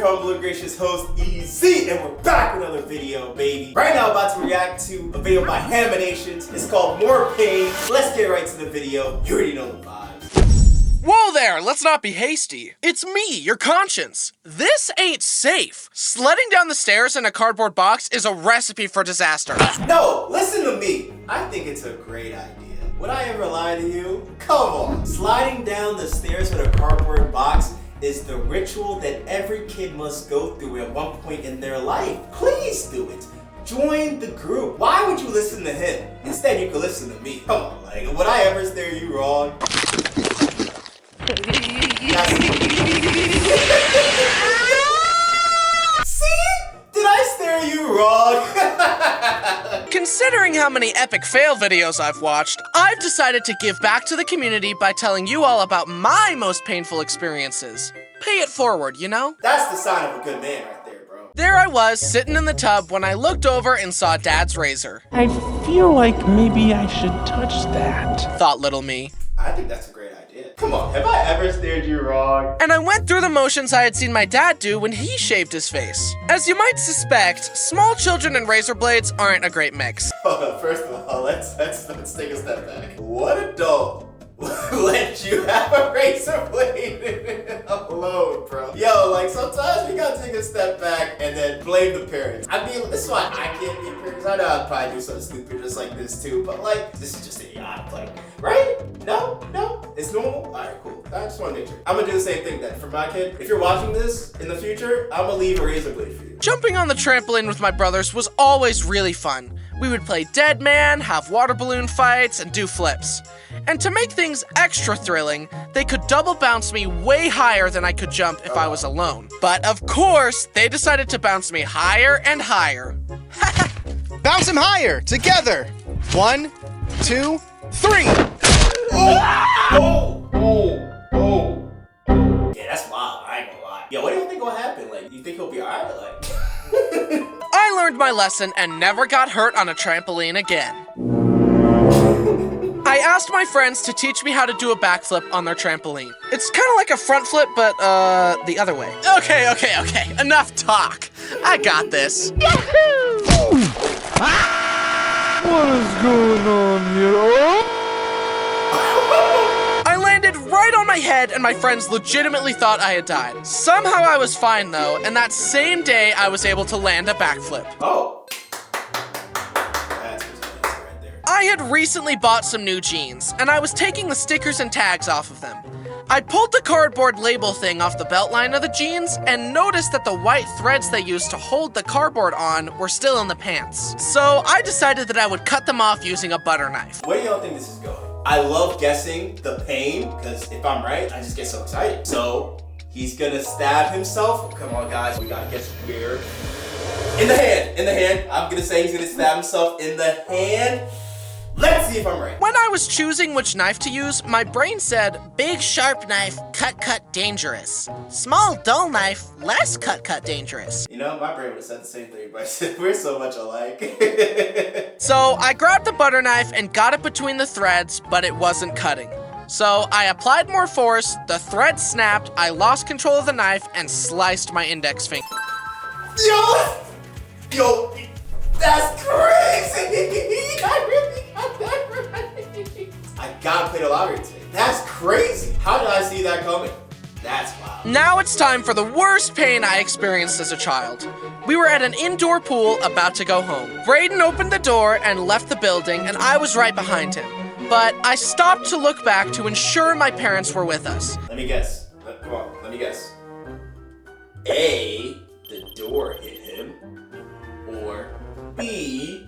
your humble and gracious host, EZ, and we're back with another video, baby. Right now, I'm about to react to a video by Haminations. It's called More Pain. Let's get right to the video. You already know the vibes. Whoa there, let's not be hasty. It's me, your conscience. This ain't safe. Sledding down the stairs in a cardboard box is a recipe for disaster. No, listen to me. I think it's a great idea. Would I ever lie to you? Come on. Sliding down the stairs with a cardboard box is the ritual that every kid must go through at one point in their life. Please do it. Join the group. Why would you listen to him? Instead, you could listen to me. Come on, like, would I ever steer you wrong? See? Did I stare you wrong? Considering how many epic fail videos I've watched, I've decided to give back to the community by telling you all about my most painful experiences. Pay it forward, you know? That's the sign of a good man right there, bro. There I was, sitting in the tub when I looked over and saw Dad's razor. I feel like maybe I should touch that. Thought little me. I think that's a great idea. Come on, have I ever steered you wrong? And I went through the motions I had seen my dad do when he shaved his face. As you might suspect, small children and razor blades aren't a great mix. Hold on, first of all, let's take a step back. What adult let you have a razor blade alone, bro? Yo, like, sometimes we gotta take a step back and then blame the parents. I mean, this is why I can't be a parent. I know I'd probably do something stupid just like this too, but like, this is just idiotic, like, right? No? It's normal? Alright, cool. I just wanna make sure. I'm gonna do the same thing then for my kid. If you're watching this in the future, I'm gonna leave a razor blade for you. Jumping on the trampoline with my brothers was always really fun. We would play dead man, have water balloon fights, and do flips. And to make things extra thrilling, they could double bounce me way higher than I could jump if I was alone. But of course, they decided to bounce me higher and higher. Bounce him higher, together. 1, 2, 3. Oh! Yeah, that's wild. I ain't gonna lie. Yo, what do you think will happen? Like, you think he'll be alright? Like, I learned my lesson and never got hurt on a trampoline again. I asked my friends to teach me how to do a backflip on their trampoline. It's kind of like a front flip, but the other way. Okay. Enough talk. I got this. Yahoo! What is going on here? I landed right on my head and my friends legitimately thought I had died. Somehow I was fine though, and that same day I was able to land a backflip. oh. That's what's right there. I had recently bought some new jeans, and I was taking the stickers and tags off of them. I pulled the cardboard label thing off the belt line of the jeans and noticed that the white threads they used to hold the cardboard on were still in the pants. So I decided that I would cut them off using a butter knife. Where do y'all think this is going? I love guessing the pain, because if I'm right, I just get so excited. So, he's gonna stab himself. Come on, guys, we gotta guess weird. In the hand. I'm gonna say he's gonna stab himself in the hand. Let's see if I'm right. When I was choosing which knife to use, my brain said, big sharp knife, cut dangerous. Small dull knife, less cut dangerous. You know, my brain would have said the same thing, but we're so much alike. So I grabbed the butter knife and got it between the threads, but it wasn't cutting. So I applied more force, the thread snapped, I lost control of the knife, and sliced my index finger. Yo, that's crazy! I really got that right. I gotta play the lottery today. That's crazy. How did I see that coming? That's wild. Now it's time for the worst pain I experienced as a child. We were at an indoor pool about to go home. Braden opened the door and left the building, and I was right behind him. But I stopped to look back to ensure my parents were with us. Let me guess. Come on, let me guess. A, the door hit him. Or B,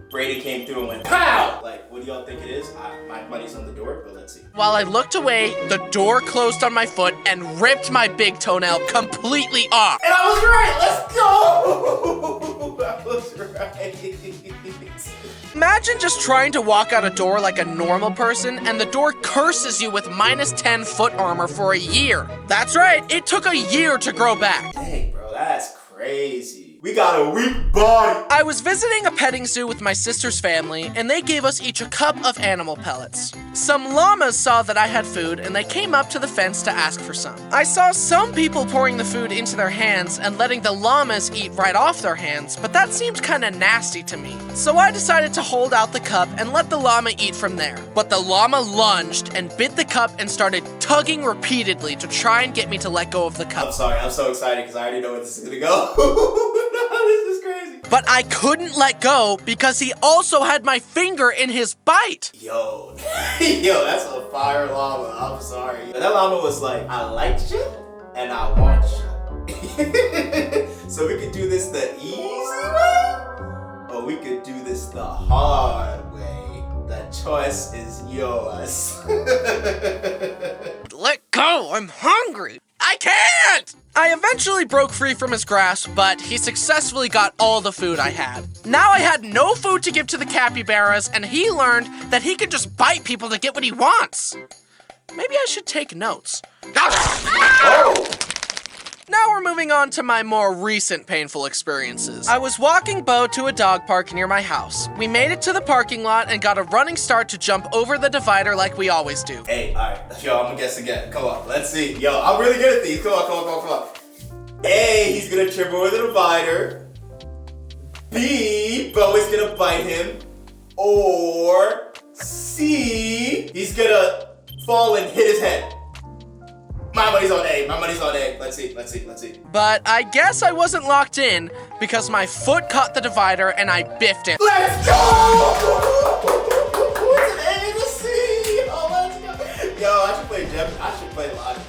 Brady came through and went POW! Like, what do y'all think it is? My money's on the door, but let's see. While I looked away, the door closed on my foot and ripped my big toenail completely off. And I was right! Let's go! I was right. Imagine just trying to walk out a door like a normal person and the door curses you with -10 foot armor for a year. That's right, it took a year to grow back. Dang, bro, that's crazy. We got a weak body. I was visiting a petting zoo with my sister's family, and they gave us each a cup of animal pellets. Some llamas saw that I had food, and they came up to the fence to ask for some. I saw some people pouring the food into their hands and letting the llamas eat right off their hands, but that seemed kinda nasty to me. So I decided to hold out the cup and let the llama eat from there. But the llama lunged and bit the cup and started tugging repeatedly to try and get me to let go of the cup. I'm sorry, I'm so excited because I already know where this is gonna go. No, this is crazy. But I couldn't let go because he also had my finger in his bite. Yo, yo, that's a fire llama. I'm sorry. That llama was like, I liked you and I want you. So we could do this the easy way, or we could do this the hard way. The choice is yours. Let go, I'm hungry. I can't! I eventually broke free from his grasp, but he successfully got all the food I had. Now I had no food to give to the capybaras, and he learned that he could just bite people to get what he wants. Maybe I should take notes. Oh! Now we're moving on to my more recent painful experiences. I was walking Bo to a dog park near my house. We made it to the parking lot and got a running start to jump over the divider like we always do. Hey, alright, yo, I'm gonna guess again. Come on, let's see. Yo, I'm really good at these. Come on. A, he's gonna trip over the divider. B, Bo is gonna bite him. Or C, he's gonna fall and hit his head. My money's on A. Let's see. But I guess I wasn't locked in because my foot caught the divider and I biffed it. Let's go! It's an A to C. Oh, let's go. Yo, I should play Jeopardy. I should play Logic.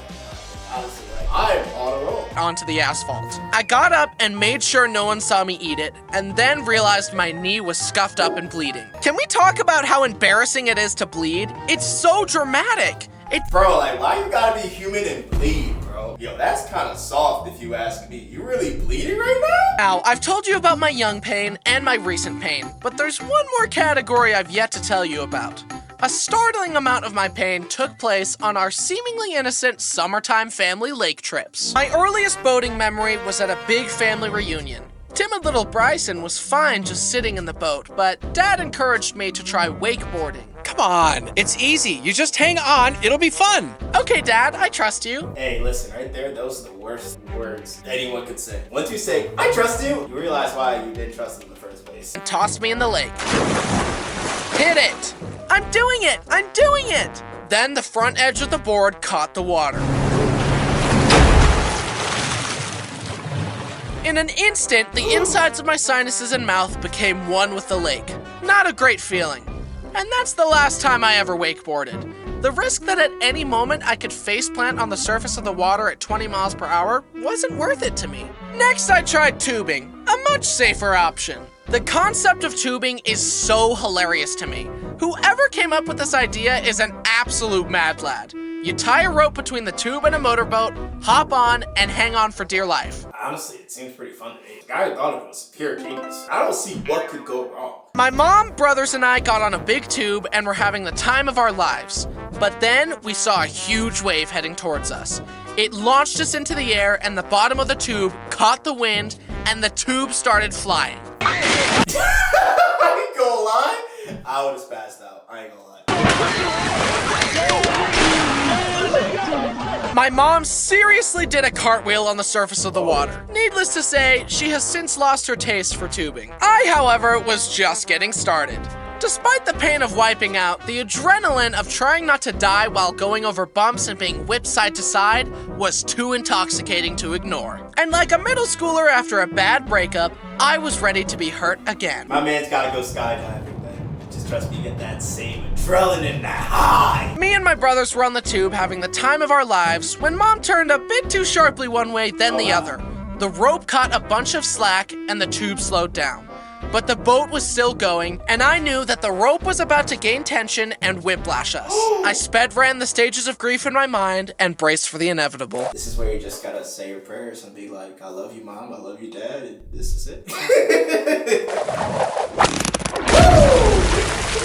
Honestly, like, I am on a roll. Onto the asphalt. I got up and made sure no one saw me eat it, and then realized my knee was scuffed up and bleeding. Can we talk about how embarrassing it is to bleed? It's so dramatic. Bro, like, why you gotta be human and bleed, bro? Yo, that's kind of soft if you ask me. You really bleeding right now? Now, I've told you about my young pain and my recent pain, but there's one more category I've yet to tell you about. A startling amount of my pain took place on our seemingly innocent summertime family lake trips. My earliest boating memory was at a big family reunion. Timid little Bryson was fine just sitting in the boat, but Dad encouraged me to try wakeboarding. Come on, it's easy. You just hang on, it'll be fun. Okay, Dad, I trust you. Hey, listen, right there, those are the worst words anyone could say. Once you say, I trust you, you realize why you didn't trust him in the first place. And tossed me in the lake. Hit it! I'm doing it! Then the front edge of the board caught the water. In an instant, the insides of my sinuses and mouth became one with the lake. Not a great feeling. And that's the last time I ever wakeboarded. The risk that at any moment I could faceplant on the surface of the water at 20 miles per hour wasn't worth it to me. Next, I tried tubing, a much safer option. The concept of tubing is so hilarious to me. Whoever came up with this idea is an absolute mad lad. You tie a rope between the tube and a motorboat, hop on, and hang on for dear life. Honestly, it seems pretty fun to me. The guy who thought of it was pure genius. I don't see what could go wrong. My mom, brothers, and I got on a big tube and were having the time of our lives. But then we saw a huge wave heading towards us. It launched us into the air and the bottom of the tube caught the wind and the tube started flying. I ain't gonna lie. I would've spazzed out. I ain't gonna lie. My mom seriously did a cartwheel on the surface of the water. Needless to say, she has since lost her taste for tubing. I, however, was just getting started. Despite the pain of wiping out, the adrenaline of trying not to die while going over bumps and being whipped side to side was too intoxicating to ignore. And like a middle schooler after a bad breakup, I was ready to be hurt again. My man's gotta go skydiving, man. Just trust me, get that same adrenaline, that high. Me and my brothers were on the tube having the time of our lives when Mom turned a bit too sharply one way, then the other. The rope caught a bunch of slack and the tube slowed down. But the boat was still going, and I knew that the rope was about to gain tension and whiplash us. I sped ran the stages of grief in my mind and braced for the inevitable. This is where you just gotta say your prayers and be like, I love you, Mom, I love you, Dad, and this is it.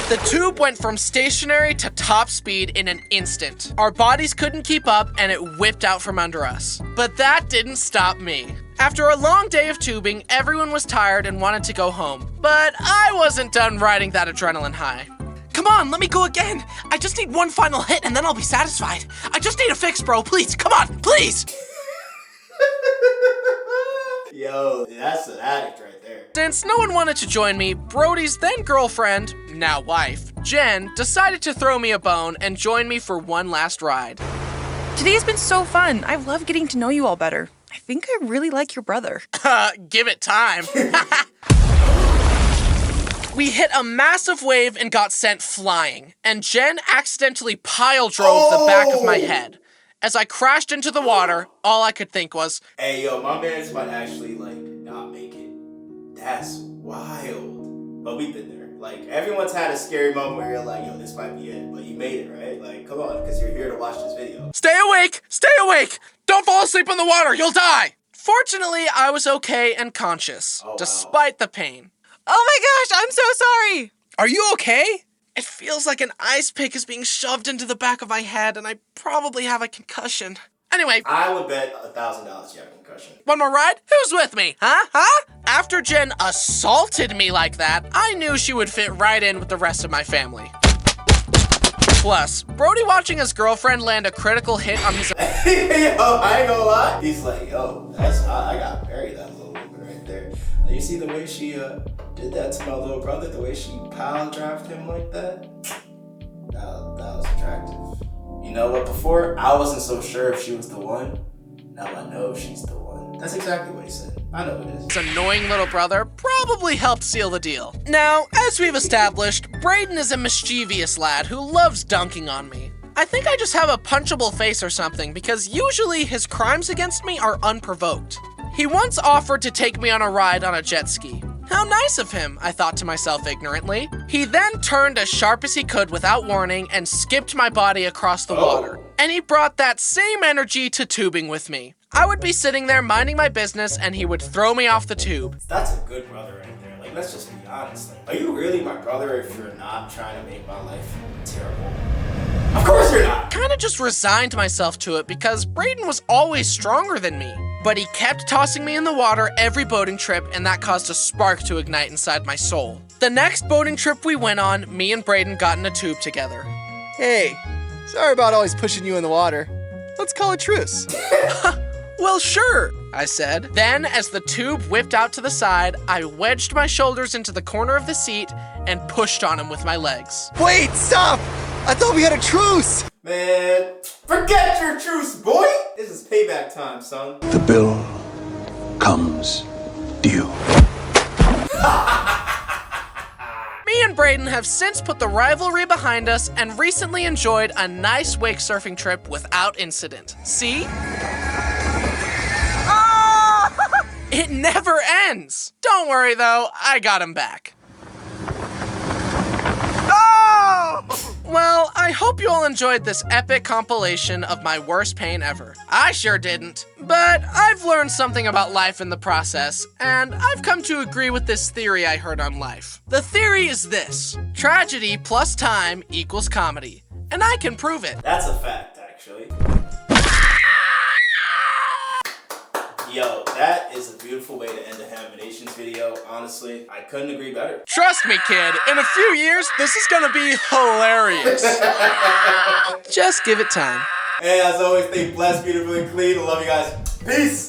The tube went from stationary to top speed in an instant. Our bodies couldn't keep up and it whipped out from under us. But that didn't stop me. After a long day of tubing, everyone was tired and wanted to go home. But I wasn't done riding that adrenaline high. Come on, let me go again. I just need one final hit and then I'll be satisfied. I just need a fix, bro. Please, come on, please. Yo, that's an addict right there. Since no one wanted to join me, Brody's then girlfriend, now wife, Jen, decided to throw me a bone and join me for one last ride. Today has been so fun. I love getting to know you all better. I think I really like your brother. Give it time. We hit a massive wave and got sent flying, and Jen accidentally pile drove the back of my head. As I crashed into the water, all I could think was, hey, yo, my man's might actually, like, not make it. That's wild. But we've been there. Like, everyone's had a scary moment where you're like, yo, this might be it. But you made it, right? Like, come on, because you're here to watch this video. Stay awake! Stay awake! Don't fall asleep in the water, you'll die! Fortunately, I was okay and conscious, despite the pain. Oh my gosh, I'm so sorry! Are you okay? It feels like an ice pick is being shoved into the back of my head, and I probably have a concussion. Anyway, I would bet $1,000 you have a concussion. one more ride? Who's with me? Huh? After Jen assaulted me like that, I knew she would fit right in with the rest of my family. Plus, Brody watching his girlfriend land a critical hit on his... Yo, I ain't gonna lie. He's like, yo, that's hot. I gotta bury that little woman right there. You see the way she did that to my little brother? The way she pile drived him like that? That was attractive. You know what? Before, I wasn't so sure if she was the one. Now I know she's the one. That's exactly what he said. I know it is. His annoying little brother probably helped seal the deal. Now, as we've established, Braden is a mischievous lad who loves dunking on me. I think I just have a punchable face or something because usually his crimes against me are unprovoked. He once offered to take me on a ride on a jet ski. How nice of him, I thought to myself ignorantly. He then turned as sharp as he could without warning and skipped my body across the water. And he brought that same energy to tubing with me. I would be sitting there minding my business and he would throw me off the tube. That's a good brother right there. Like, let's just be honest. Like, are you really my brother if you're not trying to make my life terrible? Of course you're not! Kinda just resigned myself to it because Braden was always stronger than me. But he kept tossing me in the water every boating trip, and that caused a spark to ignite inside my soul. The next boating trip we went on, me and Braden got in a tube together. Hey, sorry about always pushing you in the water. Let's call a truce. Well, sure, I said. Then, as the tube whipped out to the side, I wedged my shoulders into the corner of the seat and pushed on him with my legs. Wait, stop! I thought we had a truce! Man, forget your truce, boy! This is payback time, son. The bill comes due. Me and Braden have since put the rivalry behind us and recently enjoyed a nice wake surfing trip without incident. See? It never ends! Don't worry though, I got him back. Well, I hope you all enjoyed this epic compilation of my worst pain ever. I sure didn't. But I've learned something about life in the process, and I've come to agree with this theory I heard on life. The theory is this: tragedy plus time equals comedy. And I can prove it. That's a fact, actually. Yo, that is a beautiful way to end a Haminations video. Honestly, I couldn't agree better. Trust me, kid, in a few years, this is gonna be hilarious. Just give it time. Hey, as always, stay blessed, beautiful, and clean. I love you guys. Peace!